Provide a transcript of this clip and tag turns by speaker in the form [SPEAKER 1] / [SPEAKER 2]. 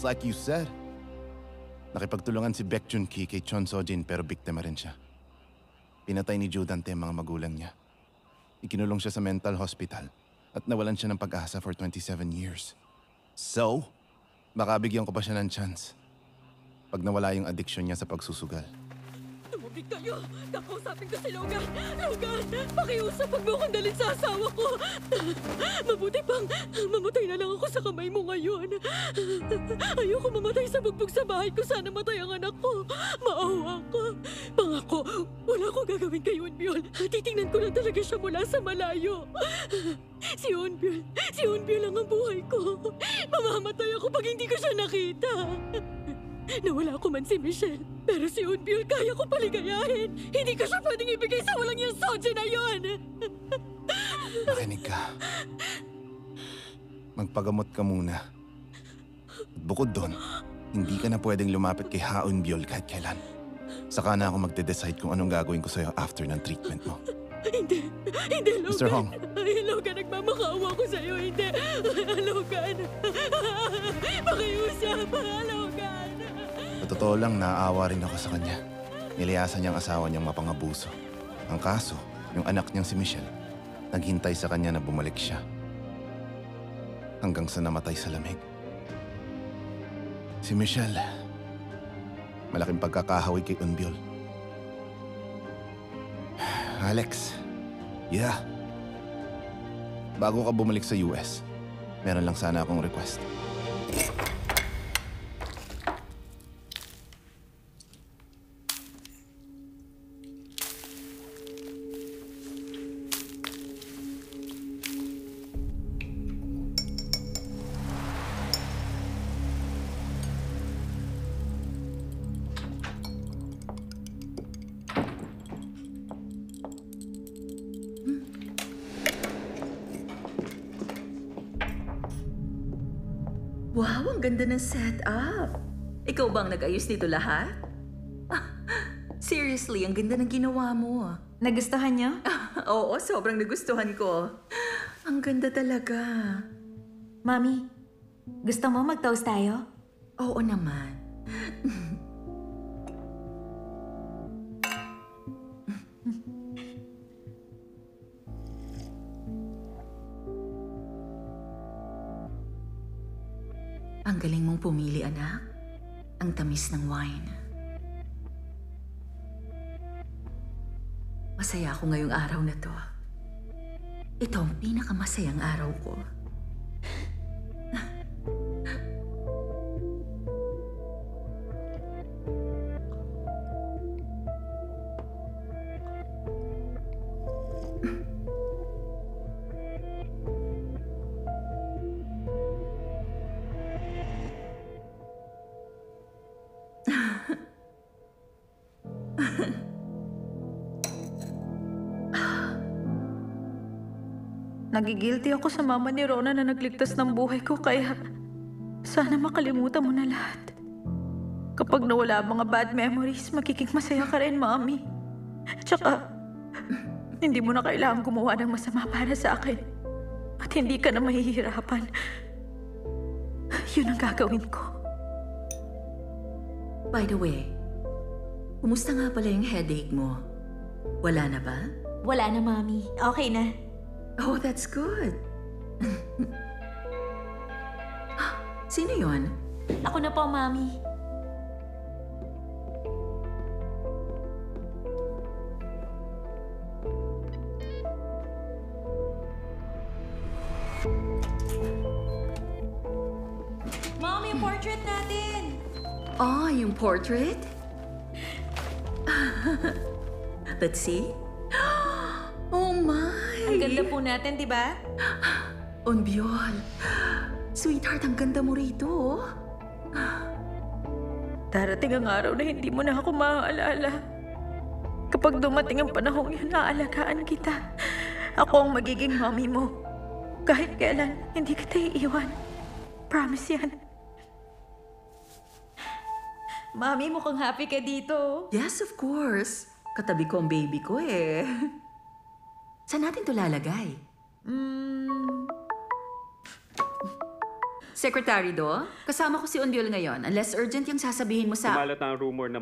[SPEAKER 1] Like you said, nakipagtulungan si Baek Jun-ki kay Chon So-jin pero biktima rin siya. Pinatay ni Judante ang mga magulang niya. Ikinulong siya sa mental hospital at nawalan siya ng pag-asa for 27 years. So, baka bigyan ko pa siya ng chance pag nawala yung addiction niya sa pagsusugal.
[SPEAKER 2] Tumubig kayo! Kakausapin ko si Logan! Logan! Pakiusap, wag mo akong dalhin sa asawa ko! Mabuti pang mamatay na lang ako sa kamay mo ngayon. Ayoko mamatay sa bugbog sa bahay ko. Sana matay ang anak ko. Maawa ka. Pangako, wala akong gagawin kay Eunbyul. Titingnan ko lang talaga siya mula sa malayo. Si Eunbyul lang ang buhay ko. Mamamatay ako pag hindi ko siya nakita. Nawala ko man si Michelle, pero si Eunbyul kaya ko paligayahin. Hindi ko siya pwedeng ibigay sa walang yung Sojin na yun.
[SPEAKER 1] Makinig ka. Magpagamot ka muna. At bukod doon, hindi ka na pwedeng lumapit kay Ha Eunbyul kahit kailan. Saka na ako magde-decide kung anong gagawin ko sa'yo after ng treatment mo.
[SPEAKER 2] Hindi, Logan.
[SPEAKER 1] Mr. Hong.
[SPEAKER 2] Ay, Logan, nagmamakaawa ko sa'yo. Hindi, Logan. Pakiusap, Logan.
[SPEAKER 1] Sa totoo lang, naaawa rin ako sa kanya. Nilayasan niyang asawa niyang mapangabuso. Ang kaso, yung anak niyang si Michelle, naghintay sa kanya na bumalik siya. Hanggang sa namatay sa lamig. Si Michelle, malaking pagkakahawi kay Eunbyul. Alex, yeah. Bago ka bumalik sa US, meron lang sana akong request.
[SPEAKER 3] Wow, ang ganda ng setup. Ikaw bang nag-ayos nito lahat? Seriously, ang ganda ng ginawa mo.
[SPEAKER 4] Nagustuhan niyo?
[SPEAKER 3] Oo, sobrang nagustuhan ko. Ang ganda talaga.
[SPEAKER 4] Mami, gusto mo mag-toast tayo?
[SPEAKER 3] Oo naman. Ang galing mong pumili, anak. Ang tamis ng wine. Masaya ako ngayong araw na to. Ito ang pinakamasayang araw ko.
[SPEAKER 4] Nagigilty ako sa mama ni Rona na nagligtas ng buhay ko kaya sana makalimutan mo na lahat. Kapag nawala ang mga bad memories, magiging masaya ka rin, Mami. Tsaka, hindi mo na kailangan gumawa ng masama para sa akin. At hindi ka na mahihirapan. Yun ang gagawin ko.
[SPEAKER 3] By the way, kumusta nga pala yung headache mo? Wala na ba?
[SPEAKER 4] Wala na, Mami. Okay na.
[SPEAKER 3] Oh, that's good. Sino yon?
[SPEAKER 4] Ako na po, Mami. Mami, yung portrait natin!
[SPEAKER 3] Ah, yung portrait? Let's see. Oh my!
[SPEAKER 4] Ang ganda po natin, di ba?
[SPEAKER 3] Eunbyul, sweetheart, ang ganda mo rito.
[SPEAKER 4] Darating ang araw na hindi mo na ako maaalala. Kapag dumating ang panahong yun, naalagaan kita. Ako ang magiging mommy mo. Kahit kailan, hindi kita iiwan. Promise yan. Mami, mukhang happy ka dito.
[SPEAKER 3] Yes, of course. Katabi ko ang baby ko eh. Saan natin to lalagay? Secretary Do, kasama ko si Undiol ngayon. Unless urgent yung sasabihin mo sa...
[SPEAKER 5] Kumalat ang rumor na